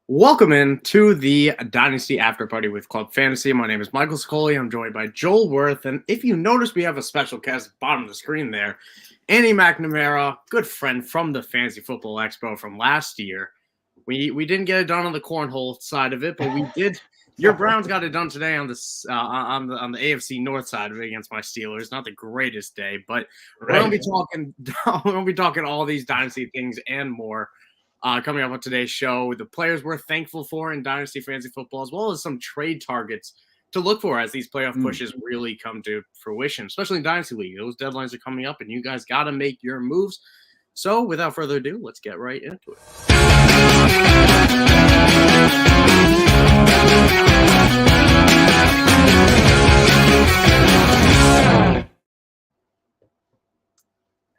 Welcome in to the Dynasty After Party with Club Fantasy. My name is Michael Sicoli. I'm joined by Joel Wirth. And if you notice, we have a special guest at the bottom of the screen there. Andy McNamara, good friend from the Fantasy Football Expo from last year. We didn't get it done on the cornhole side of it, but we did. Your Browns got it done today on this on the AFC North side of it against my Steelers. Not the greatest day, but we're gonna be talking. We're gonna be talking all these dynasty things and more. Coming up on today's show, the players we're thankful for in Dynasty Fantasy Football, as well as some trade targets to look for as these playoff pushes really come to fruition, especially in Dynasty League. Those deadlines are coming up, and you guys got to make your moves. So without further ado, let's get right into it.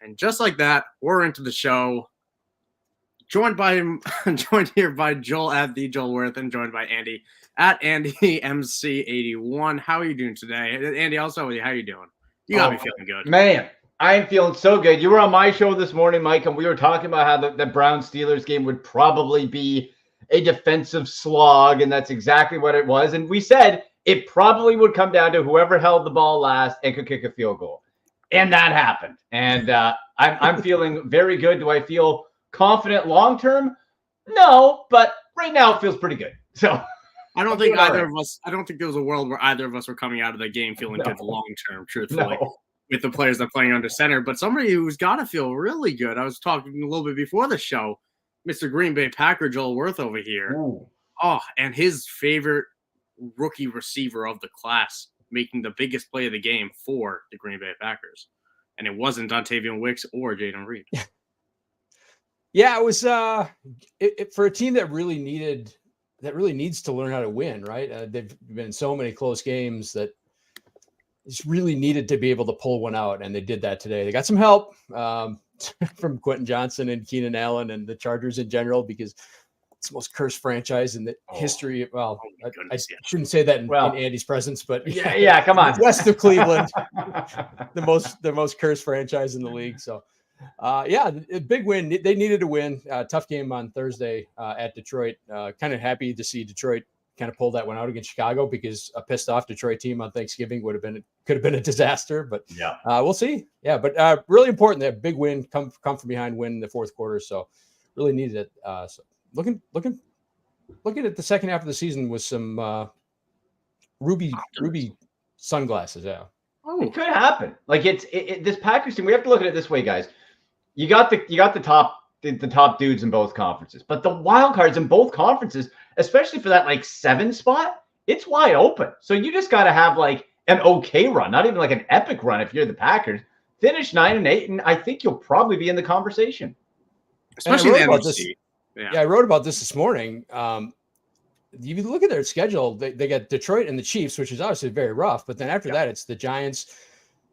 And just like that, we're into the show. Joined here by Joel at the Joel Wirth, and joined by Andy at Andy MC81. How are you doing today, Andy? I'll start with you. How are you doing? You gotta be feeling good, man. I am feeling so good. You were on my show this morning, Mike, and we were talking about how the Browns-Steelers game would probably be a defensive slog, and that's exactly what it was. And we said it probably would come down to whoever held the ball last and could kick a field goal, and that happened. And I'm feeling very good. Do I feel confident long term? No, but right now it feels pretty good. So I don't think either of us. I don't think there was a world where either of us were coming out of the game feeling good long term. Truthfully, with the players that are playing under center, but somebody who's got to feel really good. I was talking a little bit before the show, Mr. Green Bay Packer Joel Wirth over here. Ooh. Oh, and his favorite rookie receiver of the class making the biggest play of the game for the Green Bay Packers, and it wasn't Dontavian Wicks or Jaden Reed. Yeah, it was for a team that really needs to learn how to win, right? They've been in so many close games that it's really needed to be able to pull one out, and they did that today. They got some help from Quentin Johnson and Keenan Allen and the Chargers in general, because it's the most cursed franchise in the history. Well, I shouldn't say that in Andy's presence, but yeah, come on, west of Cleveland, the most cursed franchise in the league. So. A big win. They needed to win. Tough game on Thursday at Detroit. Kind of happy to see Detroit kind of pull that one out against Chicago, because a pissed off Detroit team on Thanksgiving could have been a disaster. But we'll see. Yeah, but really important that big win, come from behind win in the fourth quarter. So really needed it. So looking at the second half of the season with some ruby sunglasses. Yeah. Oh, it could happen. Like this Packers team. We have to look at it this way, guys. You got the top dudes in both conferences, but the wild cards in both conferences, especially for that like 7 spot, it's wide open. So you just got to have like an okay run, not even like an epic run. If you're the Packers, finish 9-8, and I think you'll probably be in the conversation. Especially the NFC. Yeah, I wrote about this morning. If you look at their schedule, they got Detroit and the Chiefs, which is obviously very rough. But then after that, it's the Giants,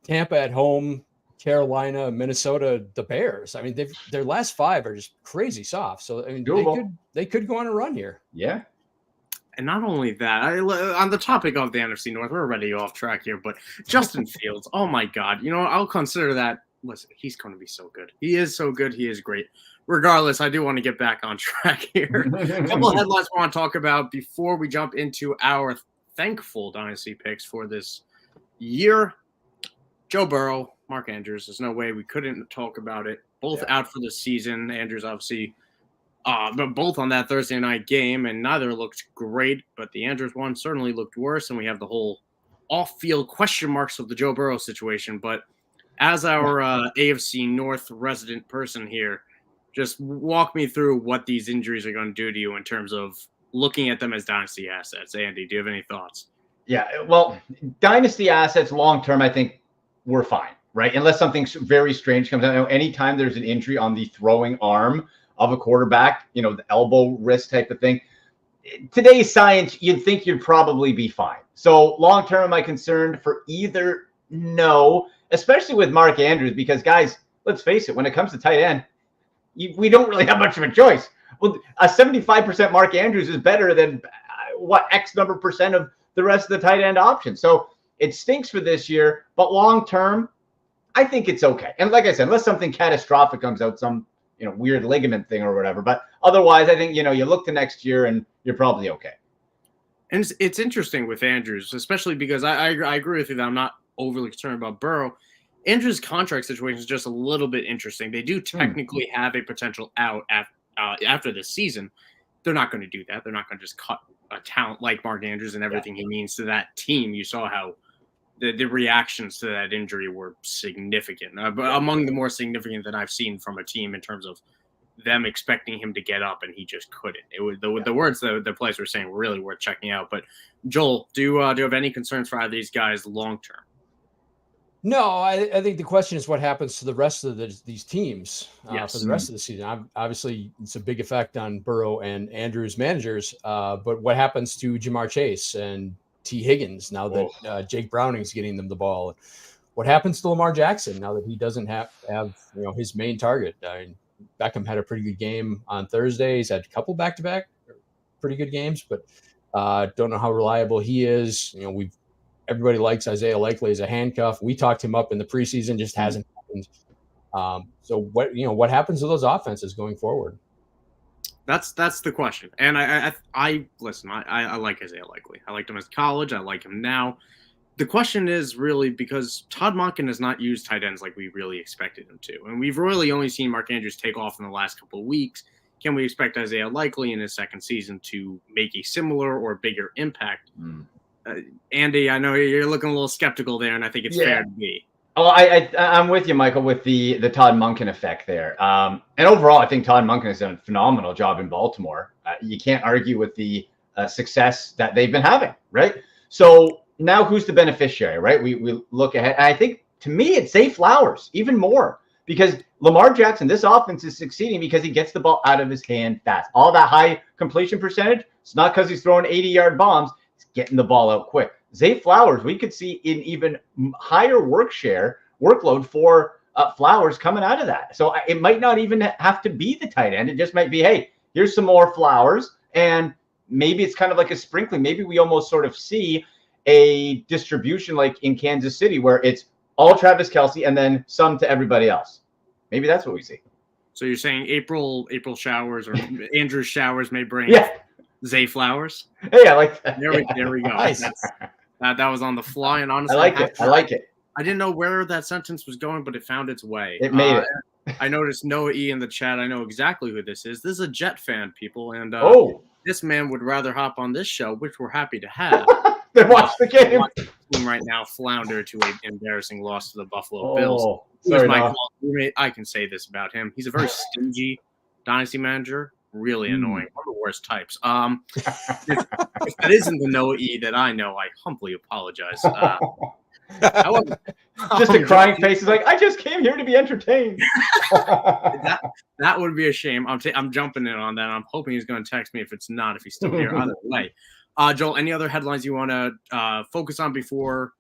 Tampa at home, Carolina, Minnesota, the Bears. I mean, their last 5 are just crazy soft. So I mean, they could go on a run here. Yeah. And not only that, on the topic of the NFC North, we're already off track here, but Justin Fields, oh my God. I'll consider that. Listen, he's going to be so good. He is so good. He is great. Regardless, I do want to get back on track here. A couple of headlines we want to talk about before we jump into our thankful Dynasty picks for this year. Joe Burrow, Mark Andrews. There's no way we couldn't talk about it. Both out for the season. Andrews obviously, but both on that Thursday night game, and neither looked great. But the Andrews one certainly looked worse, and we have the whole off-field question marks of the Joe Burrow situation. But as our AFC North resident person here, just walk me through what these injuries are going to do to you in terms of looking at them as dynasty assets. Andy, do you have any thoughts? Yeah, well, dynasty assets long-term, I think we're fine, right? Unless something very strange comes out. Anytime there's an injury on the throwing arm of a quarterback, the elbow, wrist type of thing, today's science, you'd think you'd probably be fine. So long-term, am I concerned for either? No, especially with Mark Andrews, because guys, let's face it, when it comes to tight end, we don't really have much of a choice. Well, a 75% Mark Andrews is better than X number percent of the rest of the tight end options. So it stinks for this year, but long term, I think it's okay. And like I said, unless something catastrophic comes out, some weird ligament thing or whatever. But otherwise, I think, you look to next year and you're probably okay. And it's interesting with Andrews, especially because I agree with you that I'm not overly concerned about Burrow. Andrews' contract situation is just a little bit interesting. They do technically have a potential out after this season. They're not going to do that. They're not going to just cut a talent like Mark Andrews and everything he means to that team. You saw how the reactions to that injury were significant, but among the more significant that I've seen from a team in terms of them expecting him to get up and he just couldn't. It was the words that the players were saying were really worth checking out. But Joel, do you have any concerns for either of these guys long term? No, I think the question is what happens to the rest of these teams for the rest of the season. Obviously, it's a big effect on Burrow and Andrews' managers, but what happens to Jamar Chase and T. Higgins now that Jake Browning's getting them the ball? What happens to Lamar Jackson now that he doesn't have his main target? Beckham had a pretty good game on Thursday. He's had a couple back-to-back pretty good games, but don't know how reliable he is. Everybody likes Isaiah Likely as a handcuff. We talked him up in the preseason, just hasn't happened. So what happens to those offenses going forward? That's the question. And I listen. I like Isaiah Likely. I liked him as college. I like him now. The question is really because Todd Monken has not used tight ends like we really expected him to, and we've really only seen Mark Andrews take off in the last couple of weeks. Can we expect Isaiah Likely in his second season to make a similar or bigger impact? Andy, I know you're looking a little skeptical there, and I think it's fair to be. Oh, I'm with you, Michael, with the Todd Monken effect there. And overall, I think Todd Monken has done a phenomenal job in Baltimore. You can't argue with the success that they've been having, right? So now who's the beneficiary, right? We look ahead. I think, to me, it's Zay Flowers even more because Lamar Jackson, this offense is succeeding because he gets the ball out of his hand fast. All that high completion percentage, it's not because he's throwing 80-yard bombs. Getting the ball out quick. Zay Flowers, we could see an even higher workload for Flowers coming out of that. So it might not even have to be the tight end. It just might be, hey, here's some more Flowers. And maybe it's kind of like a sprinkling. Maybe we almost sort of see a distribution like in Kansas City where it's all Travis Kelce and then some to everybody else. Maybe that's what we see. So you're saying April showers or Andrew showers may bring Zay Flowers. Hey, I like that. There we go. Nice. That was on the fly, and honestly, I like it. I didn't know where that sentence was going, but it found its way. It made it. I noticed Noah E in the chat. I know exactly who this is. This is a Jet fan, people, and this man would rather hop on this show, which we're happy to have. Then watch the game. Watch the team right now flounder to an embarrassing loss to the Buffalo Bills. Sorry, my roommate. I can say this about him. He's a very stingy dynasty manager. Really annoying. One of the worst types. If that isn't the Noah E that I know, I humbly apologize. Just a crying face is like, I just came here to be entertained. that would be a shame. I'm jumping in on that. I'm hoping he's going to text me if it's not, if he's still here. Either way. Joel, any other headlines you want to focus on before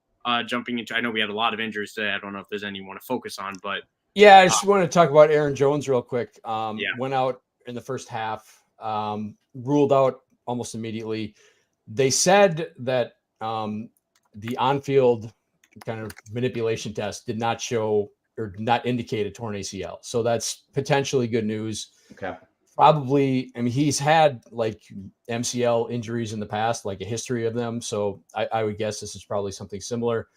jumping into? I know we had a lot of injuries today. I don't know if there's any you want to focus on, but yeah, I just want to talk about Aaron Jones real quick. Went out in the first half, ruled out almost immediately. They said that the on-field kind of manipulation test did not show or did not indicate a torn ACL. So that's potentially good news. Okay. Probably, I mean, he's had like MCL injuries in the past, like a history of them. So I would guess this is probably something similar.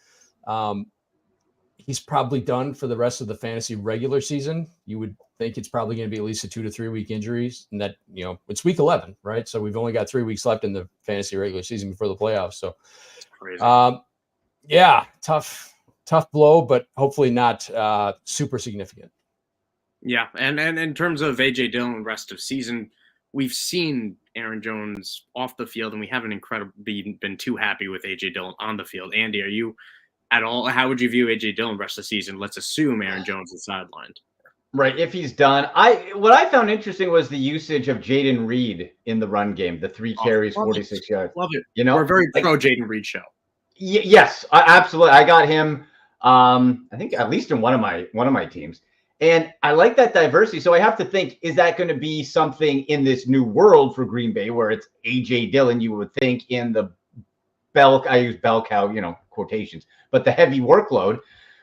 He's probably done for the rest of the fantasy regular season. You would think it's probably going to be at least a 2 to 3 week injuries, and that, it's week 11, right? So we've only got 3 weeks left in the fantasy regular season before the playoffs. So, crazy. Tough blow, but hopefully not super significant. Yeah, and in terms of AJ Dillon rest of season, we've seen Aaron Jones off the field, and we haven't been too happy with AJ Dillon on the field. Andy, are you at all? How would you view AJ Dillon rest of the season? Let's assume Aaron Jones is sidelined. Right, if he's done. What I found interesting was the usage of Jaden Reed in the run game, the 3 carries, 46 yards. Love it. We're very pro Jaden Reed show. Yes, absolutely. I got him. I think at least in one of my teams, and I like that diversity. So I have to think: is that going to be something in this new world for Green Bay, where it's AJ Dillon? You would think in the I use bell cow, quotations, but the heavy workload,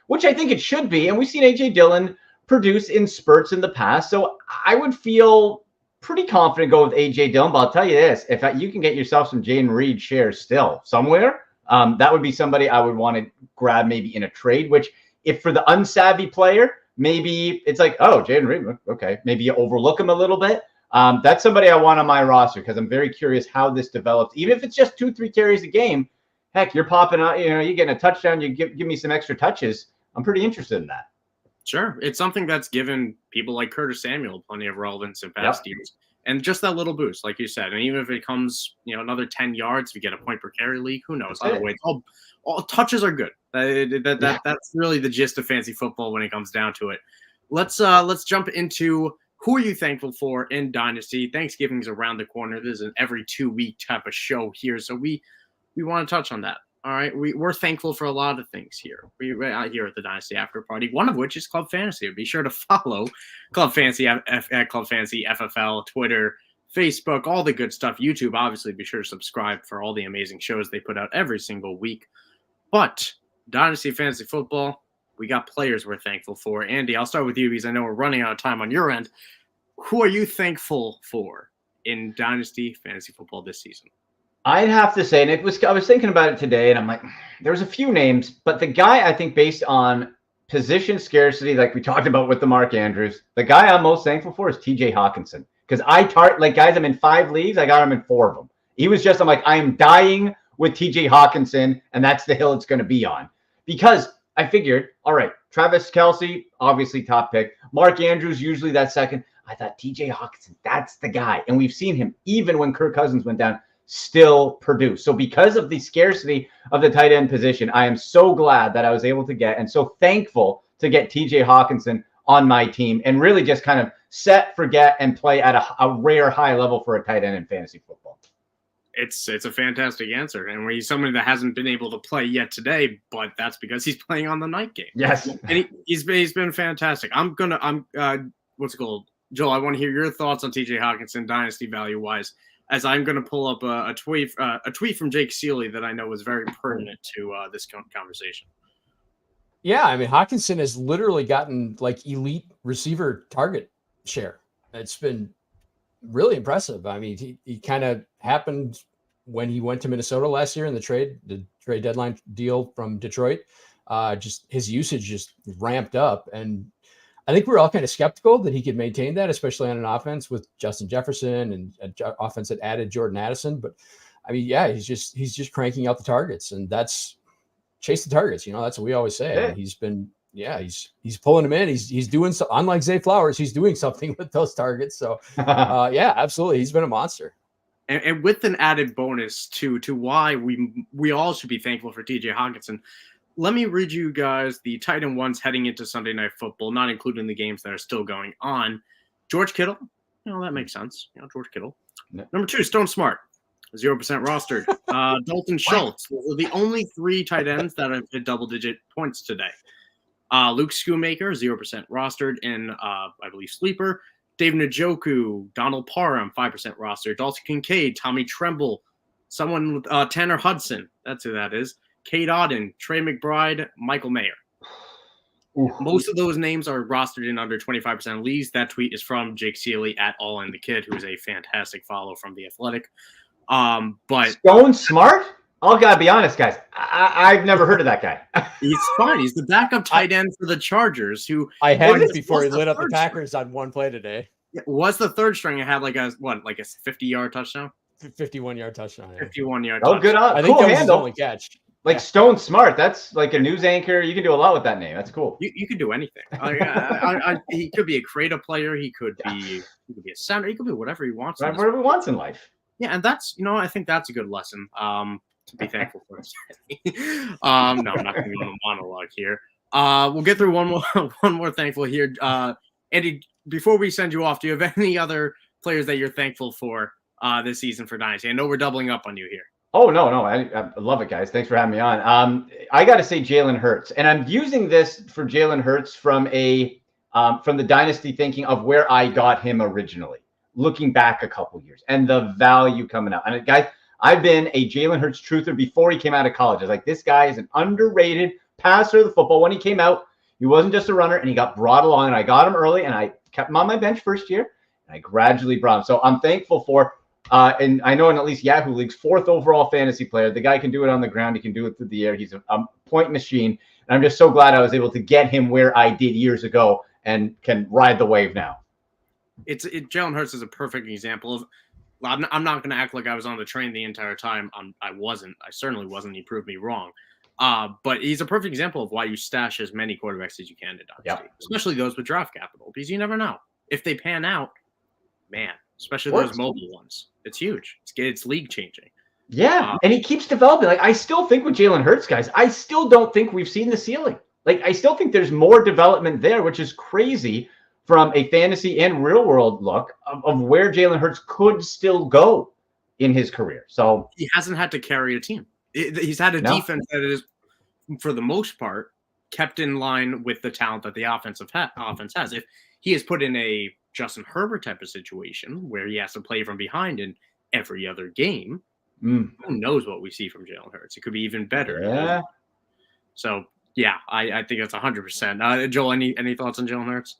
which I think it should be. And we've seen AJ Dillon produce in spurts in the past, so I would feel pretty confident go with AJ Dillon, but I'll tell you this, if you can get yourself some Jayden Reed shares still somewhere, that would be somebody I would want to grab maybe in a trade, which if for the unsavvy player, maybe it's like, oh, Jayden Reed, okay, maybe you overlook him a little bit. That's somebody I want on my roster because I'm very curious how this develops. Even if it's just 2-3 carries a game, heck, you're popping out, you're getting a touchdown, you give me some extra touches. I'm pretty interested in that. Sure. It's something that's given people like Curtis Samuel plenty of relevance in past years. And just that little boost, like you said. And even if it comes, another 10 yards, if you get a point per carry league, who knows? Either way, all touches are good. That's really the gist of fantasy football when it comes down to it. Let's jump into who are you thankful for in Dynasty. Thanksgiving's around the corner. This is an every 2-week type of show here. So we want to touch on that. All right, we're thankful for a lot of things here. We're out here at the Dynasty After Party, one of which is Club Fantasy. Be sure to follow Club Fantasy at Club Fantasy FFL, Twitter, Facebook, all the good stuff. YouTube, obviously, be sure to subscribe for all the amazing shows they put out every single week. But Dynasty Fantasy Football, we got players we're thankful for. Andy, I'll start with you because I know we're running out of time on your end. Who are you thankful for in Dynasty Fantasy Football this season? I'd have to say, and I was thinking about it today, and I'm like, there's a few names, but the guy I think based on position scarcity, like we talked about with the Mark Andrews, the guy I'm most thankful for is TJ Hockenson. Because guys, I'm in 5 leagues, I got him in 4 of them. He was just, I'm like, I am dying with TJ Hockenson, and that's the hill it's going to be on. Because I figured, all right, Travis Kelce, obviously top pick. Mark Andrews, usually that second. I thought TJ Hockenson, that's the guy. And we've seen him, even when Kirk Cousins went down, still produce. So because of the scarcity of the tight end position, I am so glad that I was able to get and so thankful to get TJ Hockenson on my team and really just kind of set, forget, and play at a rare high level for a tight end in fantasy football. It's a fantastic answer. And he's somebody that hasn't been able to play yet today, but that's because he's playing on the night game. Yes. And he's been fantastic. What's it called? Joel, I want to hear your thoughts on TJ Hockenson dynasty value wise, as I'm going to pull up a tweet from Jake Seeley that I know was very pertinent to this conversation. Yeah, I mean, Hockenson has literally gotten like elite receiver target share. It's been really impressive. I mean, he kind of happened when he went to Minnesota last year in the trade deadline deal from Detroit. Just his usage just ramped up, and I think we're all kind of skeptical that he could maintain that, especially on an offense with Justin Jefferson and an offense that added Jordan Addison. But I mean, yeah, he's just cranking out the targets, and that's chase the targets. That's what we always say. Yeah. And he's pulling them in. He's doing so. Unlike Zay Flowers, he's doing something with those targets. So yeah, absolutely, he's been a monster. And with an added bonus to why we all should be thankful for TJ Hockenson. Let me read you guys the tight end ones heading into Sunday Night Football, not including the games that are still going on. George Kittle, that makes sense. George Kittle. No. Number 2, Stone Smart, 0% rostered. Dalton Schultz. Those are the only 3 tight ends that have hit double-digit points today. Luke Schoonmaker, 0% rostered in, I believe, Sleeper. Dave Njoku, Donald Parham, 5% rostered. Dalton Kincaid, Tommy Tremble, someone with Tanner Hudson. That's who that is. Cade Auden, Trey McBride, Michael Mayer. Ooh. Most of those names are rostered in under 25% of leagues. That tweet is from Jake Seeley at All in the Kid, who is a fantastic follow from The Athletic. But Stone Smart? I'll gotta be honest, guys. I've never heard of that guy. He's fine. He's the backup tight end for the Chargers. Who I had it before he lit up the Packers on one play today. It was the third string. It had like a 50-yard touchdown. 51-yard touchdown. 51-yard. Oh, good on. I think that was his only catch. Like Stone Smart, that's like a news anchor. You can do a lot with that name. That's cool. You can do anything. He could be a creative player. He could be a center. He could be whatever he wants. Right, whatever he wants in life. Yeah, and that's I think that's a good lesson to be thankful for. No, I'm not going to go on a monologue here. We'll get through one more thankful here. Andy, before we send you off, do you have any other players that you're thankful for this season for Dynasty? I know we're doubling up on you here. Oh, no. I love it, guys. Thanks for having me on. I got to say Jalen Hurts. And I'm using this for Jalen Hurts from the Dynasty thinking of where I got him originally, looking back a couple years and the value coming out. And guys, I've been a Jalen Hurts truther before he came out of college. I was like, this guy is an underrated passer of the football. When he came out, he wasn't just a runner, and he got brought along. And I got him early, and I kept him on my bench first year. And I gradually brought him. So I'm thankful for, and I know in at least Yahoo Leagues, 4th overall fantasy player. The guy can do it on the ground. He can do it through the air. He's a point machine. And I'm just so glad I was able to get him where I did years ago and can ride the wave now. Jalen Hurts is a perfect example of. I'm not going to act like I was on the train the entire time. I wasn't. I certainly wasn't. He proved me wrong. But he's a perfect example of why you stash as many quarterbacks as you can in Dynasty, especially those with draft capital, because you never know if they pan out. Man, especially those mobile ones, it's huge. It's league changing. Yeah, and he keeps developing. Like, I still think with Jalen Hurts, guys, I still don't think we've seen the ceiling. Like, I still think there's more development there, which is crazy from a fantasy and real world look of where Jalen Hurts could still go in his career. So he hasn't had to carry a team. He's had a defense that is, for the most part, kept in line with the talent that the offense has. If he is put in a Justin Herbert type of situation where he has to play from behind in every other game, who knows what we see from Jalen Hurts? It could be even better. Yeah. So yeah, I think that's 100%. Joel, any thoughts on Jalen Hurts?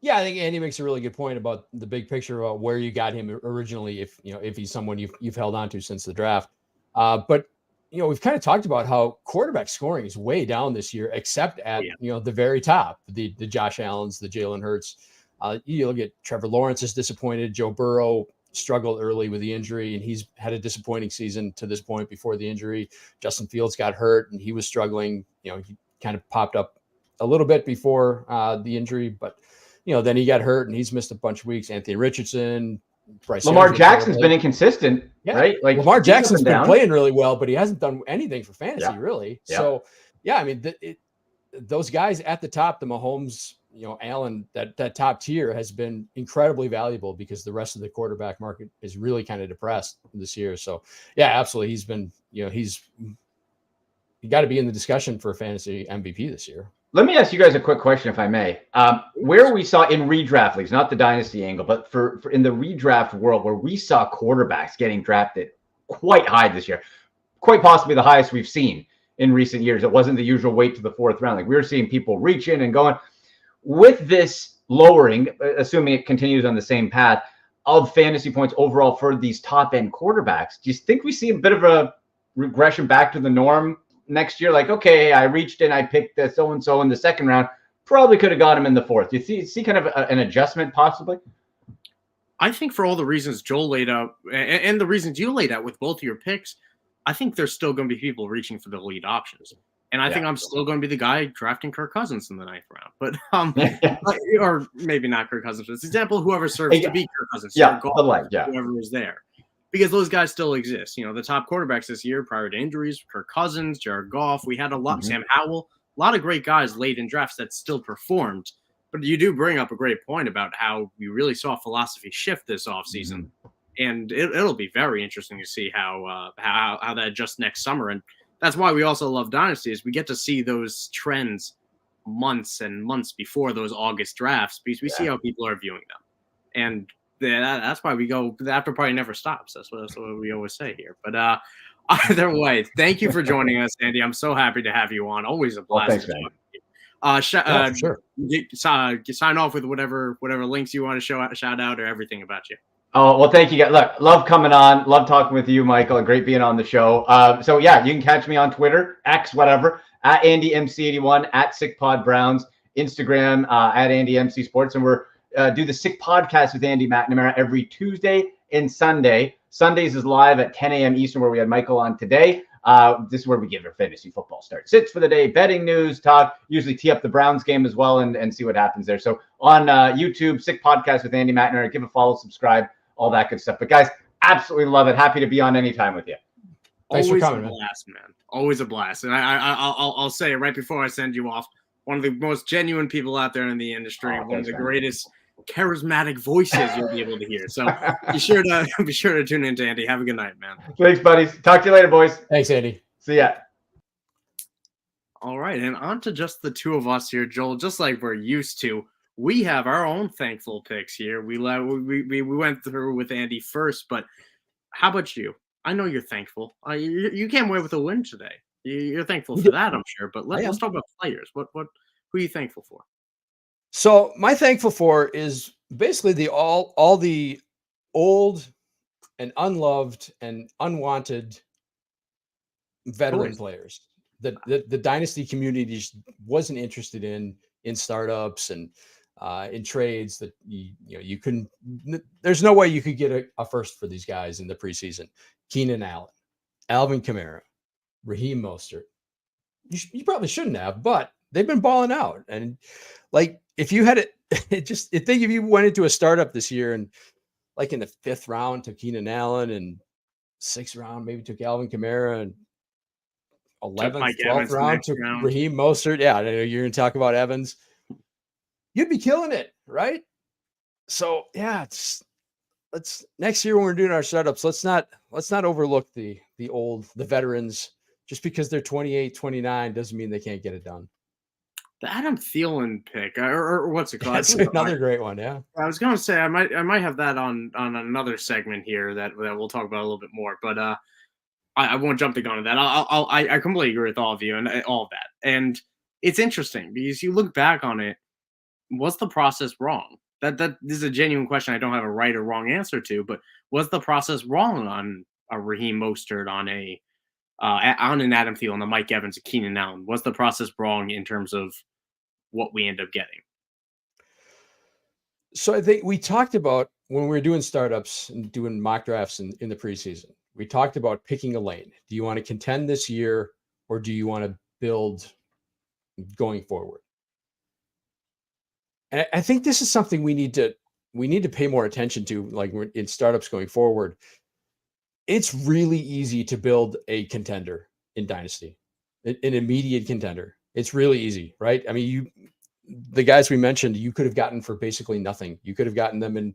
Yeah, I think Andy makes a really good point about the big picture about where you got him originally. If he's someone you've held on to since the draft, but we've kind of talked about how quarterback scoring is way down this year, except at the very top, the Josh Allens, the Jalen Hurts. You look at Trevor Lawrence is disappointed. Joe Burrow struggled early with the injury, and he's had a disappointing season to this point before the injury. Justin Fields got hurt, and he was struggling. He kind of popped up a little bit before the injury, but then he got hurt, and he's missed a bunch of weeks. Anthony Richardson, Lamar Jackson's been inconsistent, right? Like, Lamar Jackson's been playing really well, but he hasn't done anything for fantasy, really. Yeah. So, I mean, those guys at the top, the Mahomes, Allen, that top tier has been incredibly valuable because the rest of the quarterback market is really kind of depressed this year. So, yeah, absolutely. He's been, he got to be in the discussion for fantasy MVP this year. Let me ask you guys a quick question, if I may. Where we saw in redraft leagues, not the dynasty angle, but for in the redraft world, where we saw quarterbacks getting drafted quite high this year, quite possibly the highest we've seen in recent years. It wasn't the usual wait to the 4th round. Like, we were seeing people reach in and going. With this lowering, assuming it continues on the same path, of fantasy points overall for these top end quarterbacks, do you think we see a bit of a regression back to the norm next year? Like, okay, I reached in, I picked the so-and-so in the 2nd round, probably could have got him in the 4th. Do you see kind of an adjustment possibly? I think for all the reasons Joel laid out and the reasons you laid out with both of your picks, I think there's still going to be people reaching for the lead options. And I think I'm still going to be the guy drafting Kirk Cousins in the 9th round. But or maybe not Kirk Cousins. For this example, whoever serves to be Kirk Cousins. Whoever is there. Because those guys still exist. The top quarterbacks this year prior to injuries, Kirk Cousins, Jared Goff. We had a lot, Sam Howell, a lot of great guys late in drafts that still performed. But you do bring up a great point about how we really saw a philosophy shift this offseason. And it'll be very interesting to see how that adjusts next summer. And that's why we also love Dynasty, is we get to see those trends months and months before those August drafts, because we see how people are viewing them. And that's why we go, the after party never stops. That's what we always say here. But either way, thank you for joining us, Andy. I'm so happy to have you on. Always a blast. Sure. Sign off with whatever links you want to shout out, or everything about you. Oh, well, thank you guys. Look, love coming on. Love talking with you, Michael. Great being on the show. So yeah, you can catch me on Twitter, X, whatever, at AndyMC81, at SickPodBrowns, Instagram, at AndyMC Sports. And we're do the Sick Podcast with Andy McNamara every Tuesday and Sunday. Sundays is live at 10 a.m. Eastern, where we had Michael on today. This is where we give our fantasy football start sits for the day, betting news, talk, usually tee up the Browns game as well, and see what happens there. So on YouTube, Sick Podcast with Andy McNamara, give a follow, subscribe, all that good stuff. But guys, absolutely love it. Happy to be on anytime with you. Thanks Always for coming, a blast, man. Always a blast. And I'll say it right before I send you off. One of the most genuine people out there in the industry, one of the greatest charismatic voices you'll be able to hear. So be sure to tune in to Andy. Have a good night, man. Thanks, buddies. Talk to you later, boys. Thanks, Andy. See ya. All right, and on to just the two of us here, Joel. Just like we're used to, we have our own thankful picks here. We went through with Andy first, but how about you? I know you're thankful. You came away with a win today. You're thankful for that, I'm sure. But let's talk about players. Who are you thankful for? So my thankful for is basically all the old and unloved and unwanted veteran players that the dynasty community just wasn't interested in startups and in trades that you couldn't. There's no way you could get a first for these guys in the preseason. Keenan Allen, Alvin Kamara, Raheem Mostert. You probably shouldn't have, but they've been balling out. And like if you had think if you went into a startup this year and like in the 5th round took Keenan Allen and 6th round maybe took Alvin Kamara and 11th, 12th round took Raheem Mostert. Yeah, you're going to talk about Evans. You'd be killing it, right? So yeah, let's next year when we're doing our startups, let's not overlook the veterans. Just because they're 28, 29 doesn't mean they can't get it done. The Adam Thielen pick, or what's it called? That's another great one. Yeah, I was going to say I might have that on another segment here that we'll talk about a little bit more, but I won't jump the gun on that. I completely agree with all of you and all of that. And it's interesting because you look back on it. Was the process wrong? That this is a genuine question. I don't have a right or wrong answer to, but was the process wrong on a Raheem Mostert, on an Adam Thielen, a Mike Evans, a Keenan Allen? Was the process wrong in terms of what we end up getting? So I think we talked about when we were doing startups and doing mock drafts in the preseason, we talked about picking a lane. Do you want to contend this year or do you want to build going forward? And I think this is something we need to pay more attention to, like in startups going forward. It's really easy to build a contender in Dynasty, an immediate contender. It's really easy, right? I mean, the guys we mentioned, you could have gotten for basically nothing. You could have gotten them in,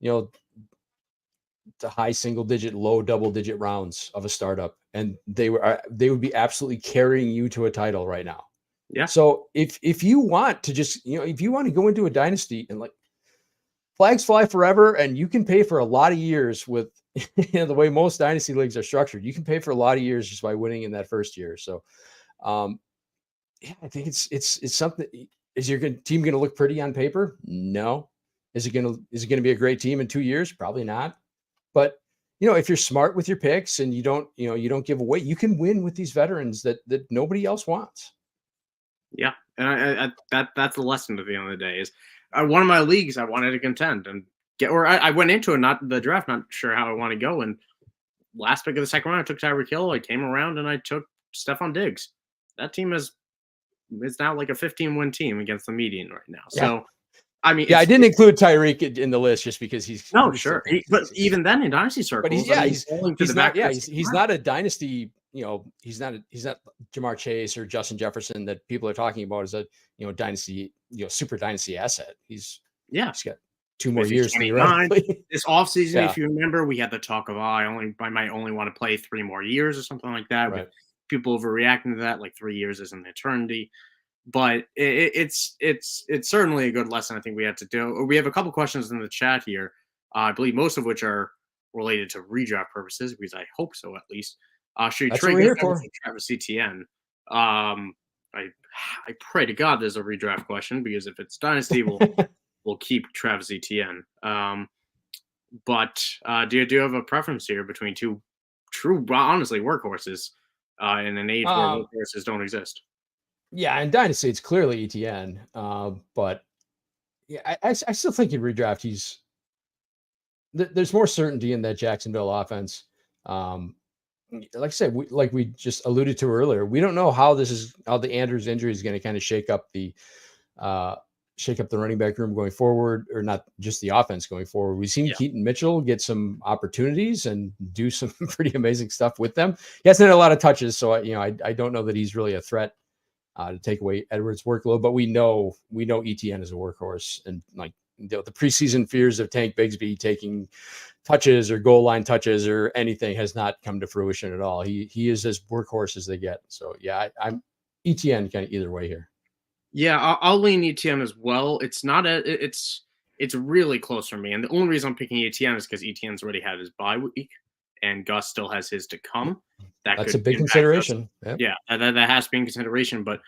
the high single digit, low double digit rounds of a startup, and they would be absolutely carrying you to a title right now. Yeah. So if you want to just, if you want to go into a dynasty and like flags fly forever, and you can pay for a lot of years with the way most dynasty leagues are structured, you can pay for a lot of years just by winning in that first year. So, yeah, I think it's something. Is your team going to look pretty on paper? No. Is it going to be a great team in 2 years? Probably not. But if you're smart with your picks and you don't give away, you can win with these veterans that nobody else wants. Yeah, and that's the lesson at the end of the day is one of my leagues I wanted to contend and I went into it, not the draft, not sure how I want to go. And last pick of the second round, I took Tyreek Hill. I came around and I took Stephon Diggs. That team is now like a 15-win team against the median right now. Yeah. So, I mean, I didn't include Tyreek in the list just because he's sure. But even then in dynasty circles, but he's not a dynasty. He's not Jamar Chase or Justin Jefferson that people are talking about as a dynasty, super dynasty asset. He's got 2 more years theoretically. This offseason, if you remember, we had the talk of I might only want to play 3 more years or something like that. Right. But people overreacting to that, like 3 years is an eternity. But it's certainly a good lesson I think we had to do. We have a couple questions in the chat here, I believe most of which are related to redraft purposes, because I hope so at least. Should you trade Travis Etienne? I pray to God there's a redraft question, because if it's dynasty, we'll keep Travis Etienne. But do you have a preference here between 2 true, honestly, workhorses in an age where workhorses don't exist? Yeah, in dynasty it's clearly Etienne, but yeah, I still think in redraft there's more certainty in that Jacksonville offense. Like I said, we just alluded to earlier, we don't know how the Andrews injury is going to kind of shake up the running back room going forward, or not just the offense going forward. We've seen Keaton Mitchell get some opportunities and do some pretty amazing stuff with them. He hasn't had a lot of touches, so I don't know that he's really a threat to take away Edwards' workload. But we know Etienne is a workhorse, and like the preseason fears of Tank Bigsby taking touches or goal line touches or anything has not come to fruition at all. He is as workhorse as they get. So yeah, I'm Etienne kind of either way here. Yeah, I'll lean Etienne as well. It's really close for me, and the only reason I'm picking Etienne is because Etienne's already had his bye week, and Gus still has his to come. That's a big consideration. Yep. Yeah, that has to be in consideration. But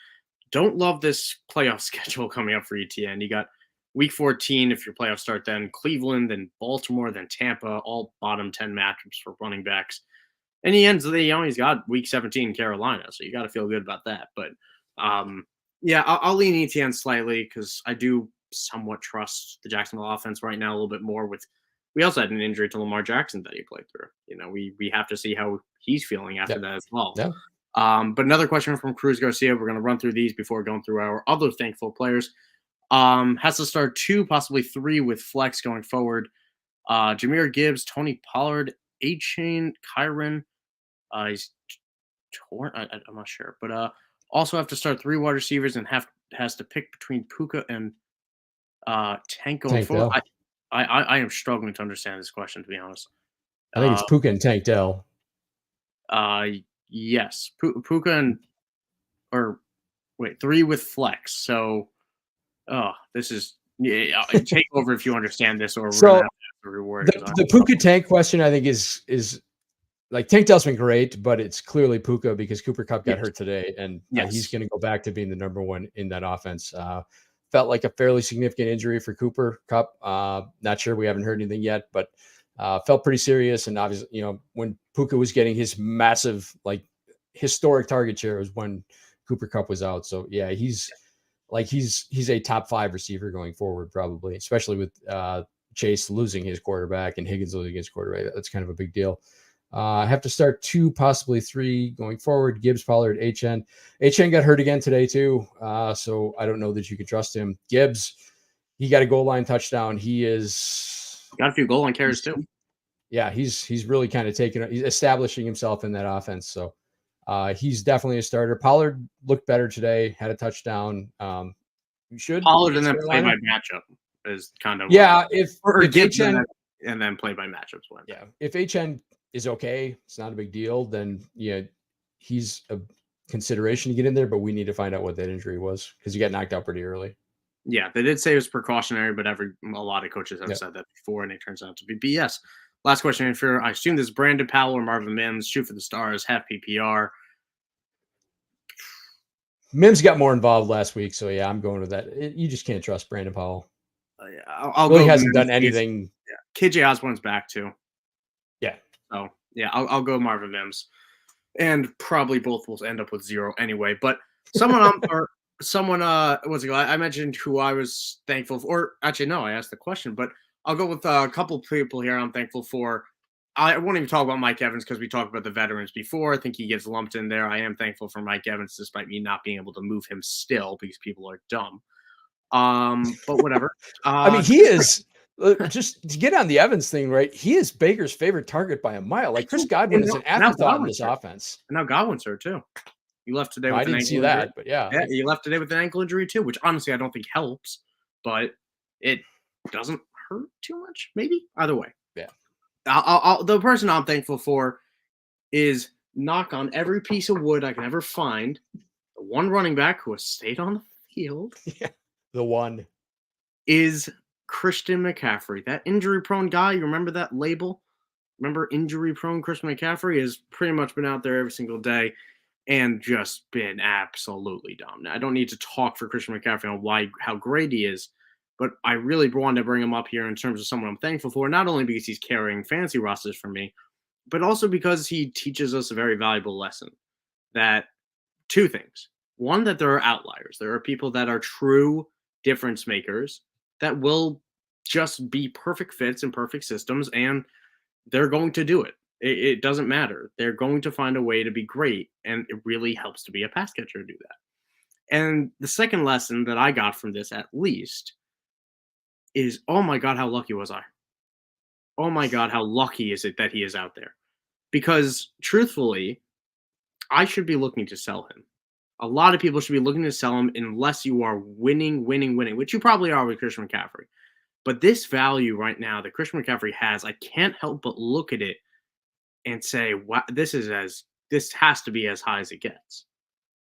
don't love this playoff schedule coming up for Etienne. You got Week 14, if your playoffs start then, Cleveland, then Baltimore, then Tampa, all bottom 10 matchups for running backs. And he's got Week 17 Carolina, so you got to feel good about that. But yeah, I'll lean ETN slightly because I do somewhat trust the Jacksonville offense right now a little bit more. We also had an injury to Lamar Jackson that he played through. We have to see how he's feeling after that as well. Yeah. But another question from Cruz Garcia. We're going to run through these before going through our other thankful players. Has to start 2, possibly 3 with flex going forward. Jahmyr Gibbs, Tony Pollard, A-Chain, Kyron. He's torn. I'm not sure, but also have to start 3 wide receivers and has to pick between Puka and Tank going forward. I am struggling to understand this question, to be honest. I think it's Puka and Tank Dell. Yes, Puka and 3 with flex. So, this is take over if you understand this, or we're gonna have to reward the Puka Tank question. I think is like Tank Dell's been great, but it's clearly Puka because Cooper Kupp got hurt today, and he's going to go back to being the number 1 in that offense. Felt like a fairly significant injury for Cooper Kupp. Not sure, we haven't heard anything yet, but felt pretty serious. And obviously, when Puka was getting his massive, like historic target share was when Cooper Kupp was out. So yeah, he's a top 5 receiver going forward, probably, especially with Chase losing his quarterback and Higgins losing his quarterback. That's kind of a big deal. I have to start 2, possibly 3 going forward. Gibbs, Pollard, HN. HN got hurt again today too, so I don't know that you can trust him. Gibbs, he got a goal line touchdown. He's got a few goal line carries too. Yeah, he's really kind of he's establishing himself in that offense. So he's definitely a starter. Pollard looked better today, had a touchdown. Pollard and then play by matchup is kind of if Gibbs HN, and then play by matchups. Yeah, if HN is okay, it's not a big deal, then he's a consideration to get in there, but we need to find out what that injury was because he got knocked out pretty early. Yeah, they did say it was precautionary, but a lot of coaches have said that before, and it turns out to be BS. Last question for, I assume this is Brandon Powell or Marvin Mims, shoot for the stars, half PPR. Mims got more involved last week, so yeah, I'm going with that. You just can't trust Brandon Powell. I'll really hasn't done anything. KJ Osborne's back too. Yeah. Oh, yeah, I'll go Marvin Mims. And probably both will end up with 0 anyway. But someone what's it called? I mentioned who I was thankful for. Or actually, no, I asked the question, but I'll go with a couple of people here I'm thankful for. I won't even talk about Mike Evans because we talked about the veterans before. I think he gets lumped in there. I am thankful for Mike Evans, despite me not being able to move him still because people are dumb. But whatever. I mean, he is. Just to get on the Evans thing, right? He is Baker's favorite target by a mile. Like Chris Godwin is an afterthought in this offense. And now Godwin's hurt too. He left today with an ankle injury. I didn't see that, but yeah. Yeah, he left today with an ankle injury too, which honestly I don't think helps, but it doesn't hurt too much. Maybe either way. Yeah. The person I'm thankful for is, knock on every piece of wood I can ever find, the one running back who has stayed on the field. Yeah. The one is Christian McCaffrey, that injury-prone guy. You remember that label? Remember injury-prone Christian McCaffrey has pretty much been out there every single day and just been absolutely dominant. I don't need to talk for Christian McCaffrey on how great he is, but I really wanted to bring him up here in terms of someone I'm thankful for, not only because he's carrying fantasy rosters for me, but also because he teaches us a very valuable lesson. That 2 things. One, that there are outliers. There are people that are true difference makers that will just be perfect fits in perfect systems, and they're going to do it. It doesn't matter. They're going to find a way to be great, and it really helps to be a pass catcher to do that. And the second lesson that I got from this, at least, is, oh my God, how lucky was I? Oh my God, how lucky is it that he is out there? Because truthfully, I should be looking to sell him. A lot of people should be looking to sell him unless you are winning, which you probably are with Christian McCaffrey. But this value right now that Christian McCaffrey has, I can't help but look at it and say, wow, this has to be as high as it gets.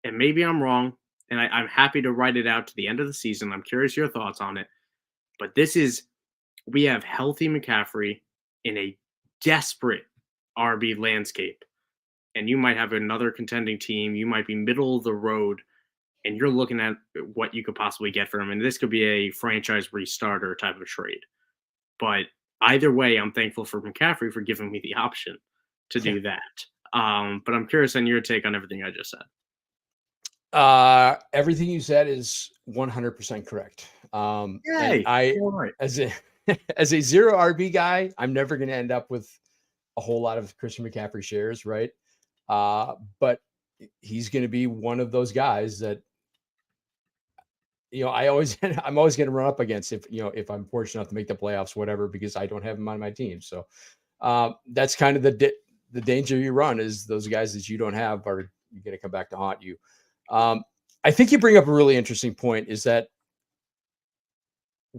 And maybe I'm wrong, and I'm happy to write it out to the end of the season. I'm curious your thoughts on it. But we have healthy McCaffrey in a desperate RB landscape. And you might have another contending team. You might be middle of the road. and you're looking at what you could possibly get for him, and this could be a franchise restarter type of trade. But either way, I'm thankful for McCaffrey for giving me the option to do that. But I'm curious on your take on everything I just said. Everything you said is 100% correct. Yay! As a as a zero RB guy, I'm never going to end up with a whole lot of Christian McCaffrey shares, right? But he's going to be one of those guys that, I'm always going to run up against if I'm fortunate enough to make the playoffs, whatever, because I don't have him on my team. So that's kind of the danger you run, is those guys that you don't have are going to come back to haunt you. I think you bring up a really interesting point, is that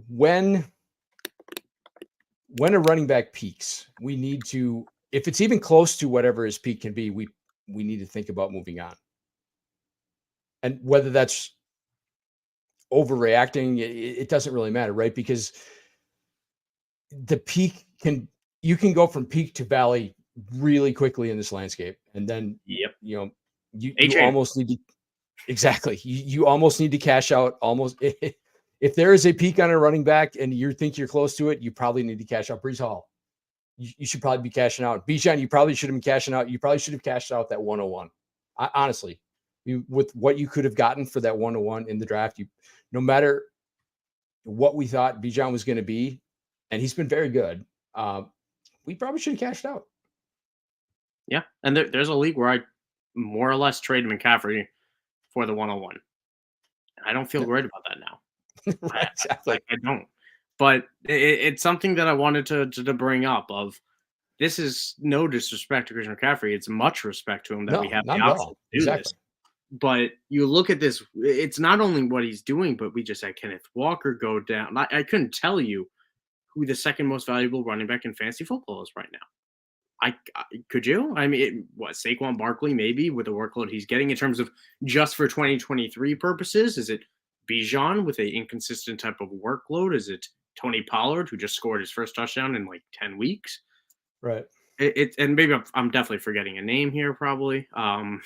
when a running back peaks, we need to, if it's even close to whatever his peak can be, we need to think about moving on. And whether that's overreacting, it doesn't really matter, right? Because the peak you can go from peak to valley really quickly in this landscape. And then, you almost need to, exactly. You almost need to cash out almost. If there is a peak on a running back and you think you're close to it, you probably need to cash out. Breece Hall, you should probably be cashing out. Bijan, you probably should have been cashing out. You probably should have cashed out that 101. Honestly, with what you could have gotten for that 101 in the draft, no matter what we thought Bijan was going to be, and he's been very good, we probably should have cashed out. Yeah, and there's a league where I more or less traded McCaffrey for the 101. I don't feel great about that now. Right, exactly. I don't. But it's something that I wanted to bring up. Of this is no disrespect to Christian McCaffrey. It's much respect to him that we have the option to do this. But you look at this, it's not only what he's doing, but we just had Kenneth Walker go down. I couldn't tell you who the second most valuable running back in fantasy football is right now. Could you? I mean, Saquon Barkley maybe with the workload he's getting in terms of just for 2023 purposes? Is it Bijan with an inconsistent type of workload? Is it Tony Pollard, who just scored his first touchdown in like 10 weeks? Right. And maybe I'm definitely forgetting a name here, probably. And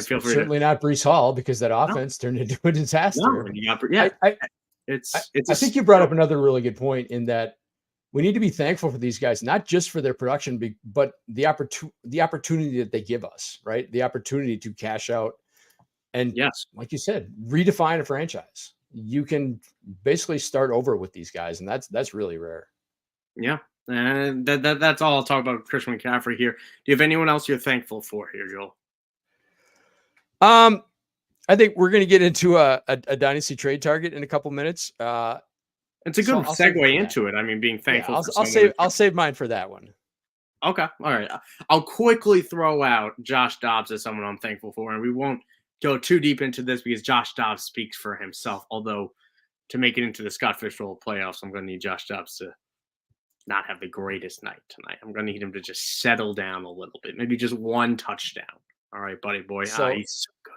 feel free certainly not Breece Hall, because that offense turned into a disaster. I think you brought up another really good point, in that we need to be thankful for these guys, not just for their production, but the opportunity that they give us, right? The opportunity to cash out and, yes, like you said, redefine a franchise. You can basically start over with these guys, and that's really rare. Yeah, and that's all I'll talk about Christian McCaffrey here. Do you have anyone else you're thankful for here, Joel? I think we're going to get into a dynasty trade target in a couple minutes. It's a good segue into it. I mean, being thankful. I'll save mine for that one. Okay, all right. I'll quickly throw out Josh Dobbs as someone I'm thankful for, and we won't go too deep into this because Josh Dobbs speaks for himself. Although to make it into the Scott Fish Bowl playoffs, I'm going to need Josh Dobbs to not have the greatest night tonight. I'm going to need him to just settle down a little bit, maybe just one touchdown. All right, buddy boy. He's so good.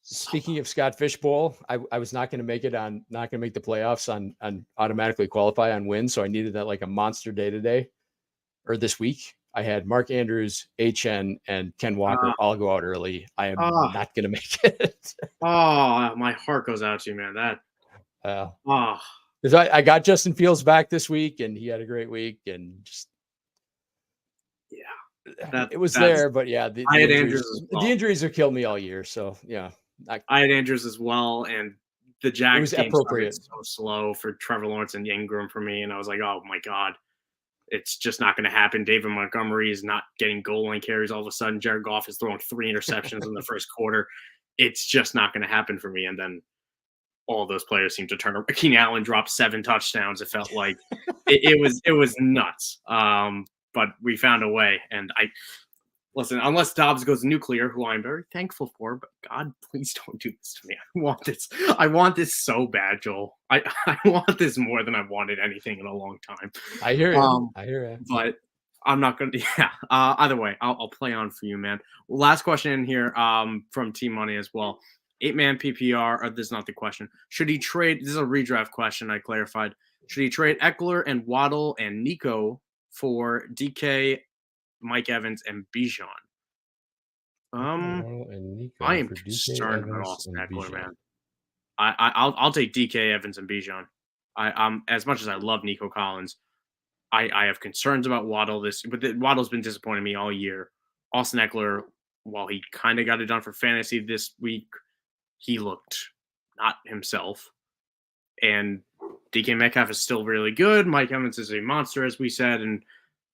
Speaking of Scott Fish Bowl, I was not going to make the playoffs on automatically qualify on wins. So I needed that like a monster day today or this week. I had Mark Andrews, HN, and Ken Walker all go out early. I am not going to make it. My heart goes out to you, man. Because I got Justin Fields back this week, and he had a great week, and just it was there. But yeah, the injuries have killed me all year. So yeah. I had Andrews as well, and the Jags game appropriate. Started so slow for Trevor Lawrence and Ingram for me, and I was like, oh my god, it's just not going to happen. David Montgomery is not getting goal line carries. All of a sudden, Jared Goff is throwing 3 interceptions in the first quarter. It's just not going to happen for me. And then all those players seem to turn around. Keenan Allen dropped 7 touchdowns. It felt like it was nuts. But we found a way, and listen, unless Dobbs goes nuclear, who I'm very thankful for, but God, please don't do this to me. I want this so bad, Joel. I want this more than I've wanted anything in a long time. I hear you. But I'm not going to, either way, I'll play on for you, man. Last question in here from Team Money as well. 8-man PPR, or this is not the question. Should he trade, this is a redraft question I clarified. Should he trade Ekeler and Waddle and Nico for DK, Mike Evans, and Bijan? I am concerned about Austin Ekeler, man. I'll take DK, Evans, and Bijan. As much as I love Nico Collins, I have concerns about Waddle. Waddle's been disappointing me all year. Austin Ekeler, while he kind of got it done for fantasy this week, he looked not himself. And DK Metcalf is still really good. Mike Evans is a monster, as we said, and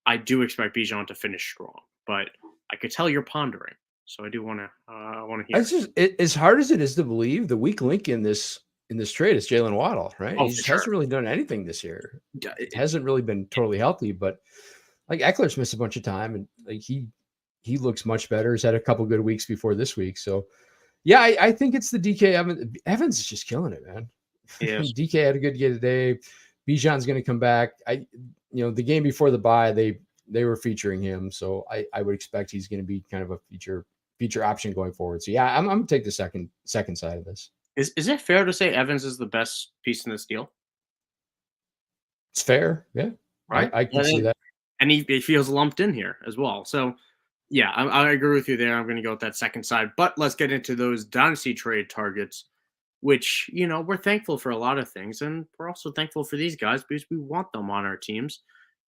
I do expect Bijan to finish strong. But I could tell you're pondering, so I do want to hear. It's just as hard as it is to believe, the weak link in this trade is Jalen Waddle, right? He just hasn't really done anything this year. It hasn't really been totally healthy, but like Eckler's missed a bunch of time, and like he looks much better. He's had a couple good weeks before this week, so yeah, I think it's the DK Evans is just killing it, man. Yes. DK had a good game today. Bijan's going to come back. The game before the bye, they were featuring him, so I would expect he's going to be kind of a feature option going forward. So yeah, I'm going to take the second side of this. Is it fair to say Evans is the best piece in this deal? It's fair, yeah. Right, I can see that, and he feels lumped in here as well. So yeah, I agree with you there. I'm going to go with that second side, but let's get into those dynasty trade targets, which, we're thankful for a lot of things, and we're also thankful for these guys because we want them on our teams.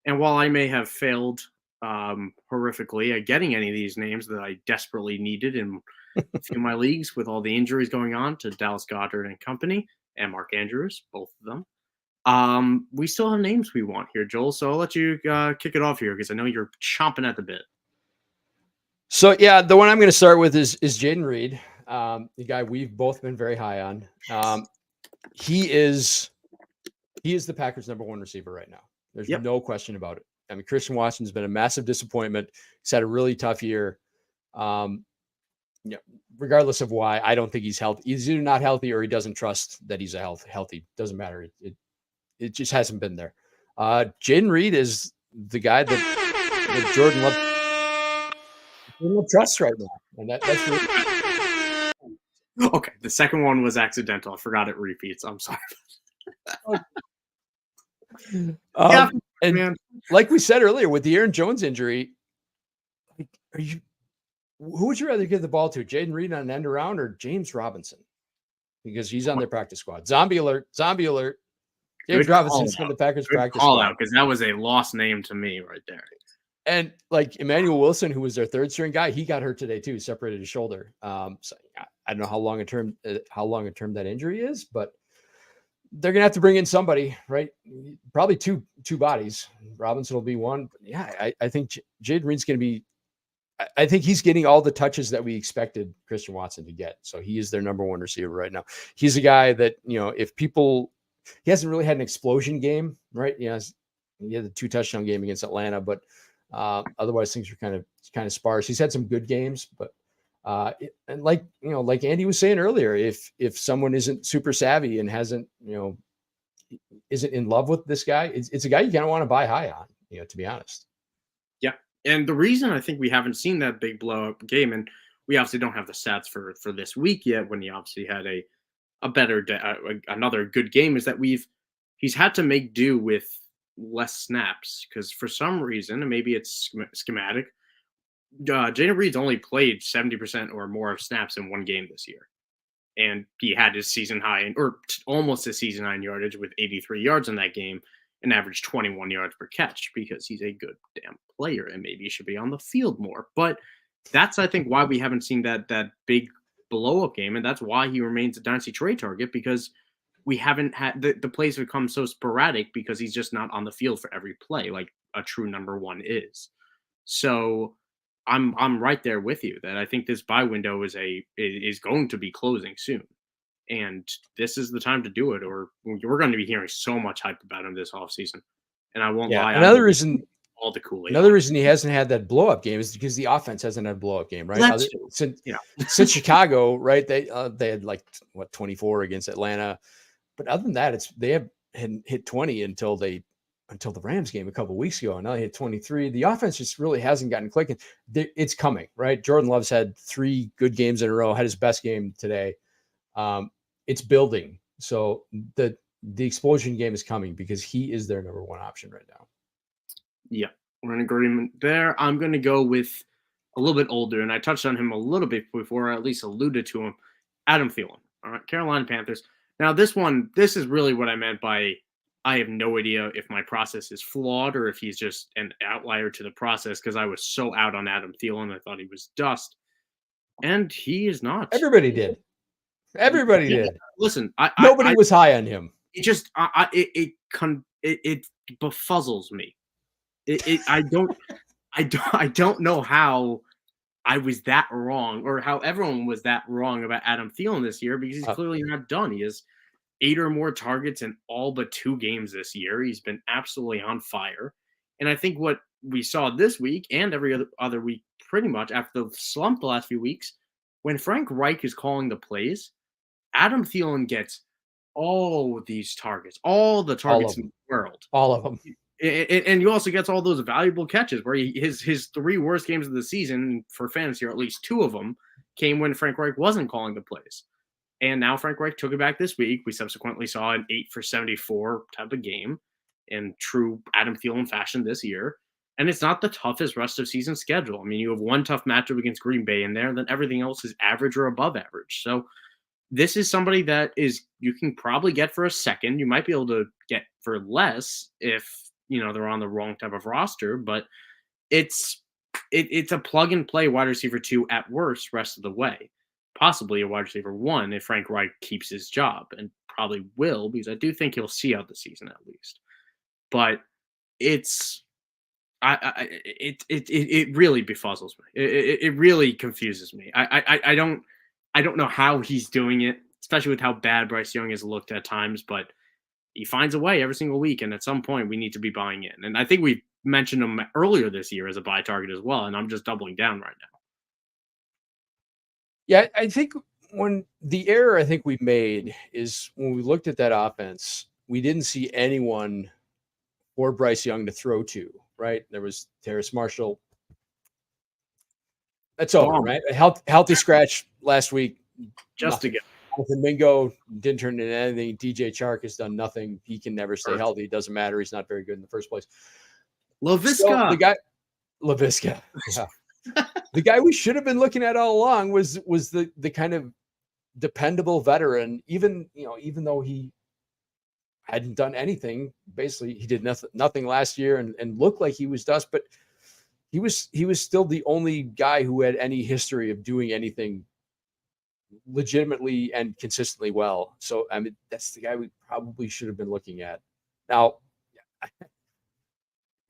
And while I may have failed horrifically at getting any of these names that I desperately needed in a few of my leagues with all the injuries going on to Dallas Goedert and company and Mark Andrews, both of them, we still have names we want here, Joel. So I'll let you kick it off here because I know you're chomping at the bit. So yeah, the one I'm going to start with is Jayden Reed. The guy we've both been very high on. He is the Packers' number one receiver right now. There's no question about it. I mean, Christian Watson's been a massive disappointment. He's had a really tough year. Regardless of why, I don't think he's healthy. He's either not healthy or he doesn't trust that he's healthy. Doesn't matter. It just hasn't been there. Jayden Reed is the guy that Jordan Love trusts right now, and that's really. Okay, the second one was accidental. I forgot it repeats. I'm sorry. And like we said earlier, with the Aaron Jones injury, who would you rather give the ball to, Jayden Reed on an end around or James Robinson? Because he's on their practice squad. Zombie alert! James Robinson's on the Packers practice squad. Because that was a lost name to me right there. And like Emmanuel Wilson, who was their third string guy, he got hurt today too. Separated his shoulder. So I don't know how long a term that injury is, but they're gonna have to bring in somebody, right? Probably two bodies. Robinson will be one. But yeah, I think Jayden Reed's gonna be. I think he's getting all the touches that we expected Christian Watson to get. So he is their number one receiver right now. He's a guy that, he hasn't really had an explosion game, right? He had the 2 touchdown game against Atlanta, but otherwise things are kind of sparse. He's had some good games, but and like Andy was saying earlier, if someone isn't super savvy and hasn't, isn't in love with this guy, it's a guy you kind of want to buy high on, to be honest. Yeah. And the reason I think we haven't seen that big blow up game, and we obviously don't have the stats for this week yet, when he obviously had a better another good game, is that he's had to make do with less snaps, because for some reason, and maybe it's schematic, Jayden Reed's only played 70% or more of snaps in one game this year, and he had his season high almost his season high in yardage with 83 yards in that game and averaged 21 yards per catch, because he's a good damn player and maybe he should be on the field more. But that's, I think, why we haven't seen that big blow up game, and that's why he remains a dynasty trade target, because we haven't had the plays have become so sporadic because he's just not on the field for every play like a true number one is. So I'm right there with you that I think this buy window is going to be closing soon, and this is the time to do it, or we're going to be hearing so much hype about him this offseason. And I won't lie. Another reason all the Kool-Aid. Another reason he hasn't had that blow up game is because the offense hasn't had a blow up game, right? Since Chicago, right? They had 24 against Atlanta, but other than that, they hadn't hit 20 until the Rams game a couple of weeks ago, and now they hit 23. The offense just really hasn't gotten clicking. It's coming, right? Jordan Love's had 3 good games in a row, had his best game today. It's building, so the explosion game is coming because he is their number one option right now. Yeah, we're in agreement there. I'm going to go with a little bit older, and I touched on him a little bit before, or at least alluded to him, Adam Thielen. All right, Carolina Panthers. Now, this is really what I meant by I have no idea if my process is flawed or if he's just an outlier to the process, because I was so out on Adam Thielen. I thought he was dust, and he is not. Everybody did. Everybody did. Listen, nobody was high on him. It just it befuzzles me. I don't know how I was that wrong, or how everyone was that wrong about Adam Thielen this year, because he's clearly not done. He has 8 or more targets in all but 2 games this year. He's been absolutely on fire. And I think what we saw this week and every other week, pretty much after the slump the last few weeks, when Frank Reich is calling the plays, Adam Thielen gets all these targets, all the targets in the world. All of them. And he also gets all those valuable catches where his 3 worst games of the season for fantasy, or at least 2 of them, came when Frank Reich wasn't calling the plays. And now Frank Reich took it back this week. We subsequently saw an 8 for 74 type of game in true Adam Thielen fashion this year. And it's not the toughest rest of season schedule. I mean, you have one tough matchup against Green Bay in there, and then everything else is average or above average. So this is somebody that you can probably get for a second. You might be able to get for less if, they're on the wrong type of roster, but it's a plug and play wide receiver 2 at worst rest of the way. Possibly a wide receiver 1 if Frank Reich keeps his job, and probably will, because I do think he'll see out the season at least. But it really befuzzles me. It really confuses me. I don't know how he's doing it, especially with how bad Bryce Young has looked at times, but he finds a way every single week, and at some point we need to be buying in. And I think we mentioned him earlier this year as a buy target as well, and I'm just doubling down right now. Yeah, I think when the error I think we made is when we looked at that offense, we didn't see anyone or Bryce Young to throw to, right? There was Terrace Marshall. That's over, right? A healthy scratch last week. Just to get. Mingo didn't turn into anything. DJ Chark has done nothing. He can never stay healthy. It doesn't matter. He's not very good in the first place. Laviska. Laviska. Yeah. The guy we should have been looking at all along was the kind of dependable veteran, even though he hadn't done anything. Basically, he did nothing last year and looked like he was dust, but he was still the only guy who had any history of doing anything legitimately and consistently well. So, I mean, that's the guy we probably should have been looking at. Now,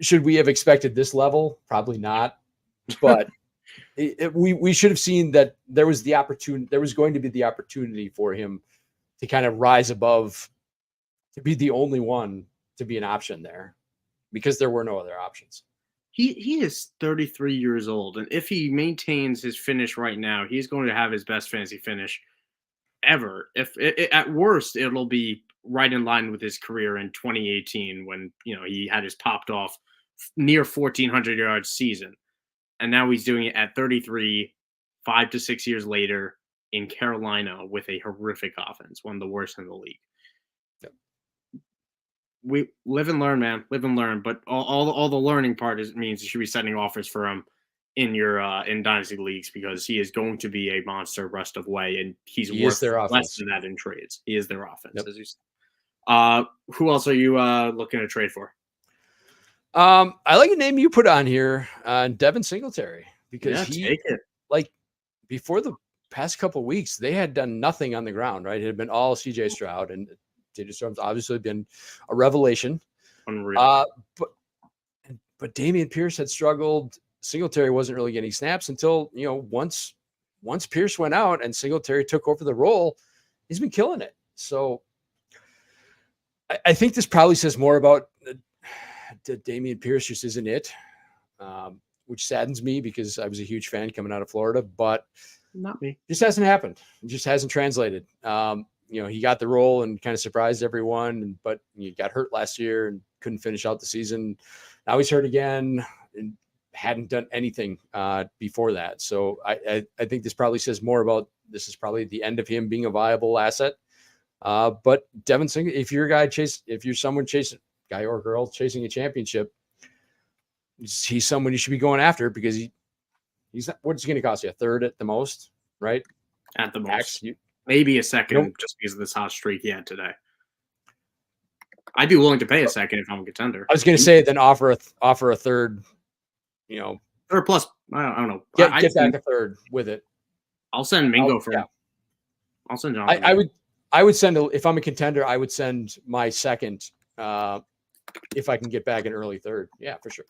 should we have expected this level? Probably not. But we should have seen that there was going to be the opportunity for him to kind of rise above, to be the only one to be an option there, because there were no other options. He is 33 years old, and if he maintains his finish right now, he's going to have his best fantasy finish ever. If at worst, it'll be right in line with his career in 2018 when he had his popped off near 1,400 yards season, and now he's doing it at 33, 5 to 6 years later in Carolina with a horrific offense, one of the worst in the league. We live and learn, man. Live and learn. But all the learning part means you should be sending offers for him in your in dynasty leagues, because he is going to be a monster rest of way, and he worth their less than that in trades. He is their offense, as you said. Who else are you looking to trade for? I like a name you put on here, Devin Singletary, because take it. Like before the past couple of weeks, they had done nothing on the ground, right? It had been all CJ Stroud, and CJ Stroud's obviously been a revelation. Unreal. But Dameon Pierce had struggled. Singletary wasn't really getting snaps until, once Pierce went out and Singletary took over the role, he's been killing it. So I think this probably says more about Dameon Pierce just isn't it, which saddens me because I was a huge fan coming out of Florida, but not me. Just hasn't happened. It just hasn't translated. He got the role and kind of surprised everyone, but he got hurt last year and couldn't finish out the season. Now he's hurt again and hadn't done anything before that. So I think this probably says more about this is probably the end of him being a viable asset. But Devin Singletary, if you're someone chasing, guy or girl chasing a championship, he's someone you should be going after, because he's not, what's he going to cost you? A third at the most, right? At the most. Maybe a second just because of this hot streak he had today. I'd be willing to pay a second if I'm a contender. I was going to say then offer a third, Or plus, I don't know. Get back a third with it. I'll send Mingo for. Yeah. I'll send Jonathan. I would send if I'm a contender, I would send my second if I can get back an early third. Yeah, for sure.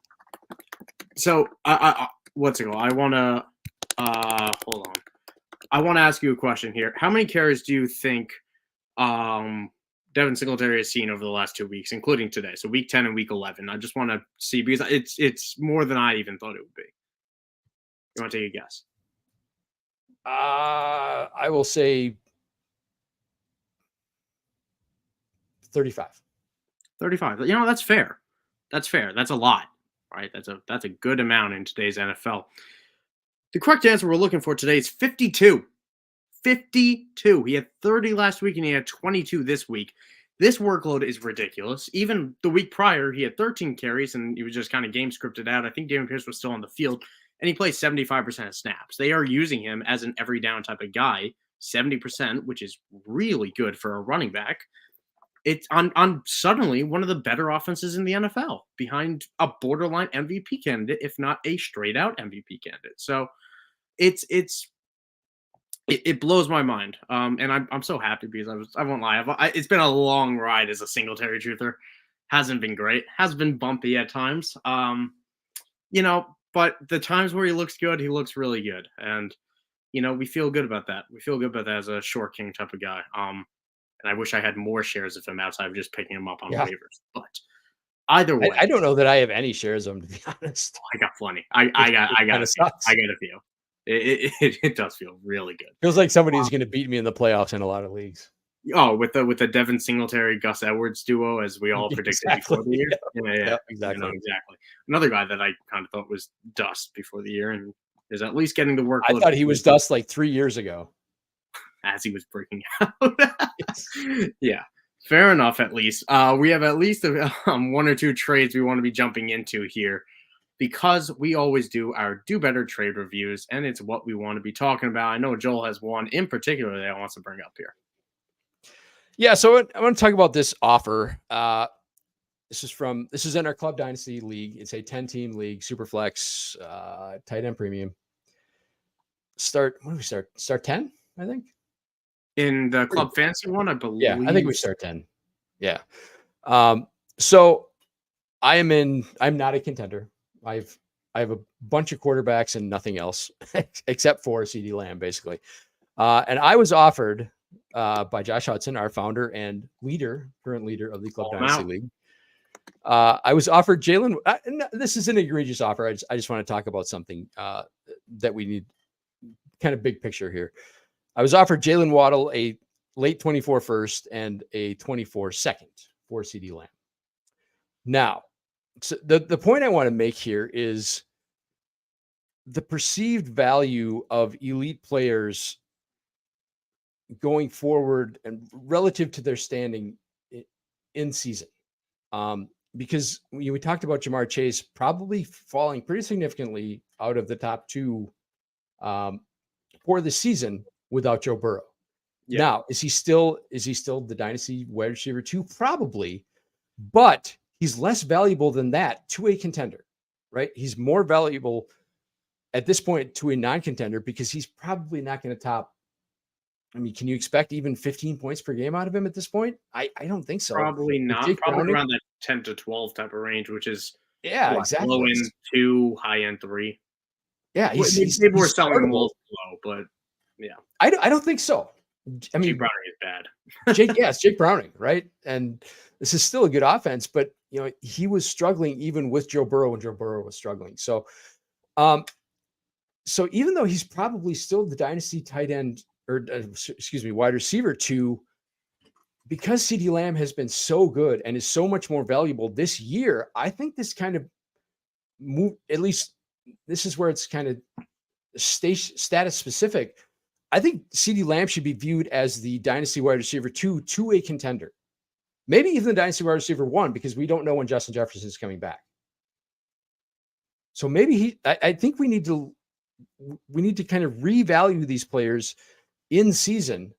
So what's it called? I want to hold on. I want to ask you a question here. How many carries do you think Devin Singletary has seen over the last 2 weeks, including today? So week 10 and week 11. I just want to see because it's more than I even thought it would be. You want to take a guess? I will say 35. 35. That's fair. That's fair. That's a lot, right? That's a good amount in today's NFL. The correct answer we're looking for today is 52. 52. He had 30 last week and he had 22 this week. This workload is ridiculous. Even the week prior, he had 13 carries and he was just kind of game scripted out. I think Dameon Pierce was still on the field and he plays 75% of snaps. They are using him as an every down type of guy, 70%, which is really good for a running back. It's on suddenly one of the better offenses in the NFL behind a borderline MVP candidate, if not a straight out MVP candidate. So it blows my mind. And I'm so happy because I won't lie. It's been a long ride as a Singletary truther. Hasn't been great. Has been bumpy at times. But the times where he looks good, he looks really good. And, we feel good about that. We feel good about that as a short king type of guy. And I wish I had more shares of him outside of just picking him up on waivers. But either way, I don't know that I have any shares of him, to be honest. I got plenty. I got a few. It does feel really good. Feels like somebody's going to beat me in the playoffs in a lot of leagues. Oh, with the Devin Singletary Gus Edwards duo, as we all predicted before the year. Yeah, exactly. Exactly. Another guy that I kind of thought was dust before the year and is at least getting to work. I thought he was dust like 3 years ago. As he was breaking out. Yeah, fair enough. At least we have at least one or two trades we want to be jumping into here because we always do our do better trade reviews and it's what we want to be talking about. I know Joel has one in particular that I want to bring up here. Yeah, so I want to talk about this offer. This is in our Club Dynasty League. It's a 10-team league, Superflex, tight end premium. When do we start? Start 10, I think. In the Club Fantasy one, I believe. Yeah, I think we start 10. Yeah. So I'm not a contender. I have a bunch of quarterbacks and nothing else except for CeeDee Lamb, basically. And I was offered by Josh Hudson, our founder and current leader of the Club Dynasty League. I was offered Jaylen. This is an egregious offer. I just want to talk about something that we need, kind of big picture here. I was offered Jaylen Waddle, a late 24 first and a 24 second for CeeDee Lamb. Now, so the point I want to make here is the perceived value of elite players going forward and relative to their standing in season. Because we talked about Jamar Chase probably falling pretty significantly out of the top two for the season without Joe Burrow. Yeah. Now, is he still the dynasty wide receiver 2? Probably, but he's less valuable than that to a contender, right? He's more valuable at this point to a non-contender because he's probably not going to top. I mean, can you expect even 15 points per game out of him at this point? I don't think so. Probably not. Probably around that 10 to 12 type of range, which is exactly low end 2, high end 3. Yeah, people were selling them all low, but yeah, I don't think so. I mean, Jake Browning is bad. It's Jake Browning, right? And this is still a good offense, but he was struggling even with Joe Burrow when Joe Burrow was struggling. So, so even though he's probably still the dynasty tight end wide receiver 2, because CeeDee Lamb has been so good and is so much more valuable this year, I think this kind of move, at least this is where it's kind of status specific. I think CeeDee Lamb should be viewed as the dynasty wide receiver 2 to a contender. Maybe even the dynasty wide receiver 1, because we don't know when Justin Jefferson is coming back. So maybe I think we need to kind of revalue these players in season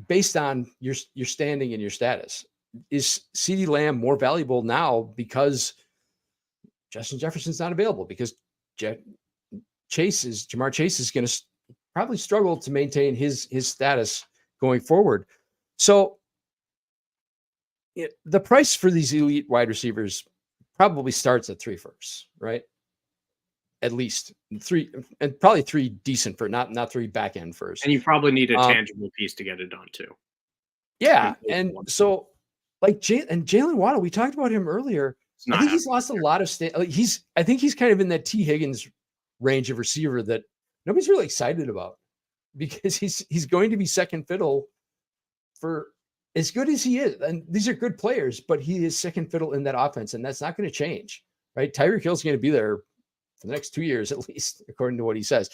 based on your standing and your status. Is CeeDee Lamb more valuable now because Justin Jefferson's not available? Because Jamar Chase is going to probably struggle to maintain his status going forward. So the price for these elite wide receivers probably starts at 3 firsts, right? At least 3, and probably 3 decent for not 3 back end first. And you probably need a tangible piece to get it done too. Yeah, and so like Jalen Waddle, we talked about him earlier. I think he's lost a lot of I think he's kind of in that T. Higgins range of receiver that nobody's really excited about, because he's going to be second fiddle for as good as he is. And these are good players, but he is second fiddle in that offense, and that's not going to change, right? Tyreek Hill's going to be there for the next 2 years at least, according to what he says.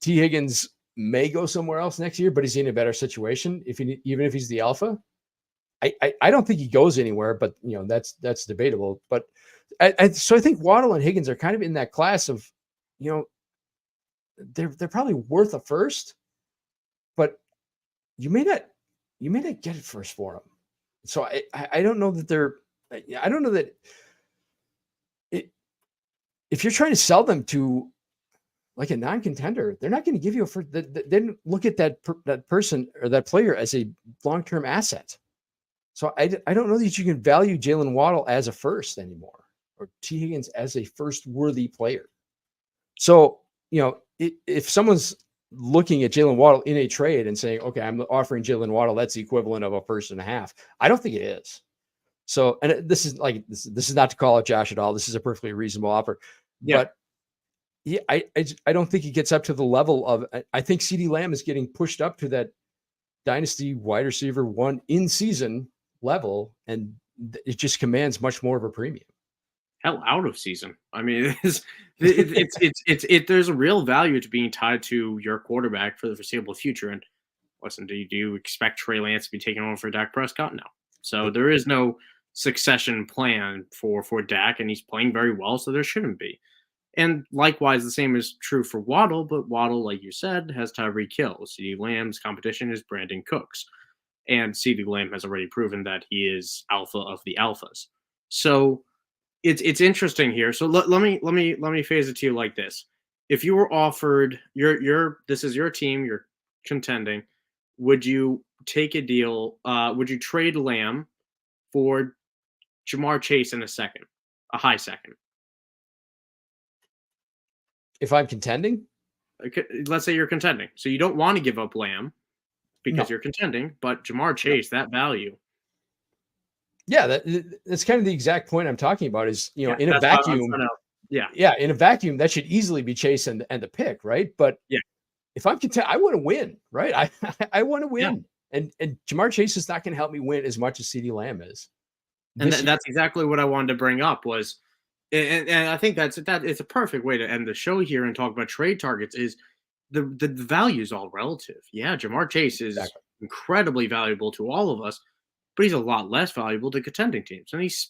T. Higgins may go somewhere else next year, but he's in a better situation even if he's the alpha. I don't think he goes anywhere, but that's debatable. But so I think Waddle and Higgins are kind of in that class of, they're probably worth a first, but you may not get it first for them. So I don't know that I don't know that if you're trying to sell them to like a non-contender, they're not going to give you a first. They didn't look at that person or that player as a long-term asset. So I don't know that you can value Jalen Waddle as a first anymore, or T. Higgins as a first worthy player. So, if someone's looking at Jalen Waddle in a trade and saying, okay, I'm offering Jalen Waddle, that's the equivalent of a first and a half. I don't think it is. So, and this is not to call out Josh at all. This is a perfectly reasonable offer. Yeah. But yeah, I don't think he gets up to the level of, I think CeeDee Lamb is getting pushed up to that dynasty wide receiver 1 in season level, and it just commands much more of a premium. Hell, out of season. I mean, there's a real value to being tied to your quarterback for the foreseeable future. And listen, do you expect Trey Lance to be taking over for Dak Prescott? No. So there is no succession plan for Dak, and he's playing very well, so there shouldn't be. And likewise, the same is true for Waddle, but Waddle, like you said, has Tyreek Hill. CeeDee Lamb's competition is Brandon Cooks. And CeeDee Lamb has already proven that he is alpha of the alphas. So it's interesting here. So let me phase it to you like this: if you were offered this is your team, you're contending, would you take a deal? Would you trade Lamb for Jamar Chase in a high second? If I'm contending, let's say you're contending, so you don't want to give up Lamb because you're contending, but Jamar Chase, that value. Yeah, that's kind of the exact point I'm talking about. Is in a vacuum, in a vacuum that should easily be Chase and the pick, right? But if I'm content, I want to win, right? I want to win, and Jamar Chase is not going to help me win as much as CeeDee Lamb is. And that's exactly what I wanted to bring up was, and I think it's a perfect way to end the show here and talk about trade targets. Is the value is all relative. Yeah, Jamar Chase is incredibly valuable to all of us, but he's a lot less valuable to contending teams. And he's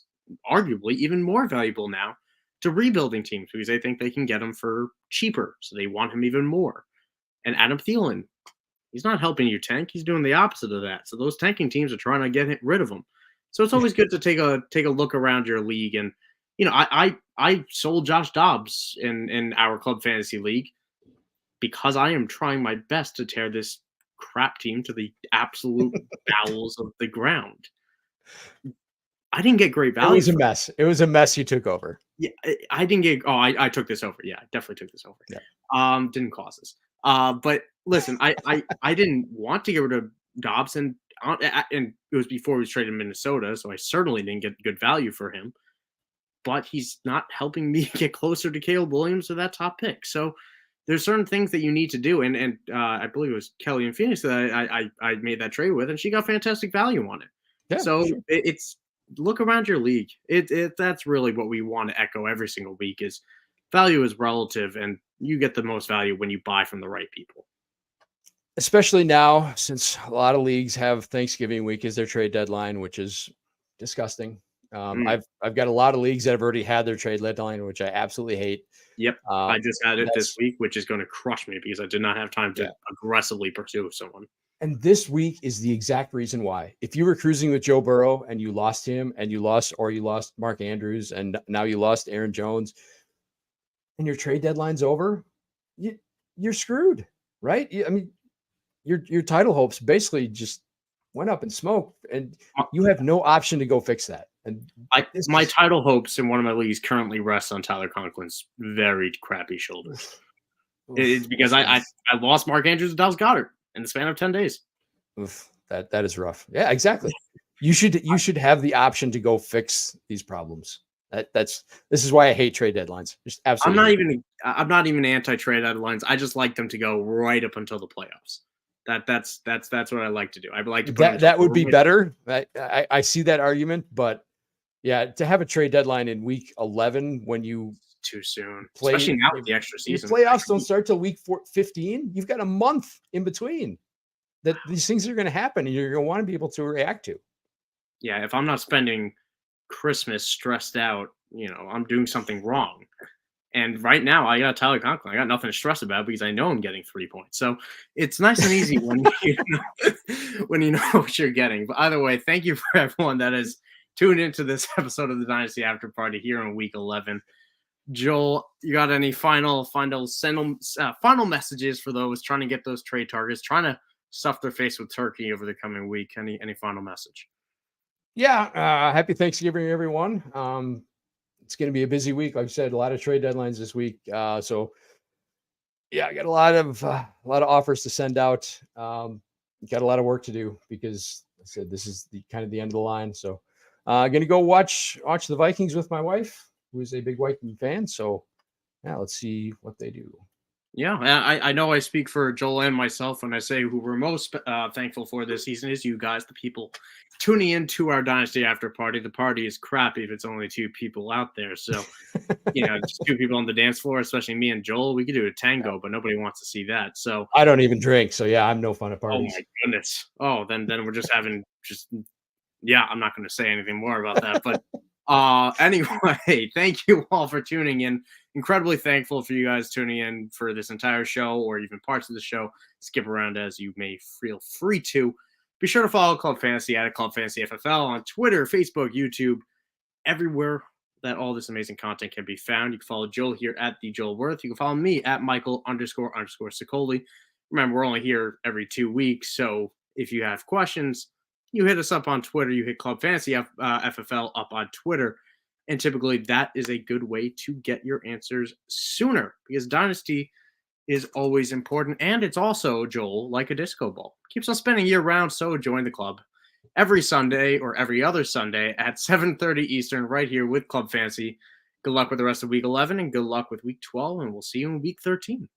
arguably even more valuable now to rebuilding teams because they think they can get him for cheaper. So they want him even more. And Adam Thielen, he's not helping you tank. He's doing the opposite of that. So those tanking teams are trying to get rid of him. So it's always good to take a look around your league. And, I sold Josh Dobbs in our club fantasy league because I am trying my best to tear this crap team to the absolute bowels of the ground. I didn't get great value. It was a mess. It was a mess you took over. Yeah, I didn't get. Oh, I took this over. Yeah, definitely took this over. Yeah. Didn't cause this. But listen, I didn't want to get rid of Dobbs, and it was before he was traded in Minnesota, so I certainly didn't get good value for him. But he's not helping me get closer to Caleb Williams or that top pick. So there's certain things that you need to do. And I believe it was Kelly in Phoenix that I made that trade with, and she got fantastic value on it. Yeah, so sure. It's look around your league. That's really what we want to echo every single week is value is relative, and you get the most value when you buy from the right people. Especially now, since a lot of leagues have Thanksgiving week as their trade deadline, which is disgusting. I've got a lot of leagues that have already had their trade deadline, which I absolutely hate. Yep. I just had it this week, which is going to crush me because I did not have time to aggressively pursue someone. And this week is the exact reason why. If you were cruising with Joe Burrow and you lost him and you lost Mark Andrews and now you lost Aaron Jones and your trade deadline's over, you're screwed, right? I mean, your title hopes basically just went up in smoke and you have no option to go fix that. And my title hopes in one of my leagues currently rests on Tyler Conklin's very crappy shoulders. It's because I lost Mark Andrews and Dallas Goedert in the span of 10 days. Oof, that is rough. Yeah, exactly. You should have the option to go fix these problems. This is why I hate trade deadlines. Just absolutely. I'm not even anti-trade deadlines. I just like them to go right up until the playoffs. That's what I like to do. I'd like to put that would be better. I see that argument, but yeah, to have a trade deadline in week 11 when you too soon, especially now with the extra season. Playoffs don't start till week 15. You've got a month in between that these things are going to happen, and you're going to want to be able to react to. Yeah, if I'm not spending Christmas stressed out, I'm doing something wrong. And right now, I got Tyler Conklin. I got nothing to stress about because I know I'm getting 3 points. So it's nice and easy when you know what you're getting. But either way, thank you for everyone that has tuned into this episode of the Dynasty After Party here in Week 11. Joel, you got any final messages for those trying to get those trade targets, trying to stuff their face with turkey over the coming week? Any final message? Yeah, happy Thanksgiving, everyone. It's going to be a busy week. Like I said, a lot of trade deadlines this week. So yeah, I got a lot of offers to send out. Got a lot of work to do because I said this is the end of the line. So going to go watch the Vikings with my wife, who is a big Viking fan. So yeah, let's see what they do. Yeah, I know I speak for Joel and myself when I say who we're most thankful for this season is you guys, the people tuning into our Dynasty After Party. The party is crappy if it's only 2 people out there. So, just 2 people on the dance floor, especially me and Joel. We could do a tango, but nobody wants to see that. So I don't even drink. So yeah, I'm no fun at parties. Oh my goodness. Oh, then we're just having I'm not going to say anything more about that. But anyway, thank you all for tuning in. Incredibly thankful for you guys tuning in for this entire show or even parts of the show. Skip around as you may feel free to. Be sure to follow Club Fantasy at Club Fantasy FFL on Twitter, Facebook, YouTube, everywhere that all this amazing content can be found. You can follow Joel here at the Joel Wirth. You can follow me at Michael__Sicoli. Remember, we're only here every 2 weeks, so if you have questions, you hit us up on Twitter. You hit Club Fantasy FFL up on Twitter. And typically that is a good way to get your answers sooner because Dynasty is always important. And it's also, Joel, like a disco ball. Keeps on spinning year round, so join the club every Sunday or every other Sunday at 7:30 Eastern right here with Club Fantasy. Good luck with the rest of Week 11 and good luck with Week 12, and we'll see you in Week 13.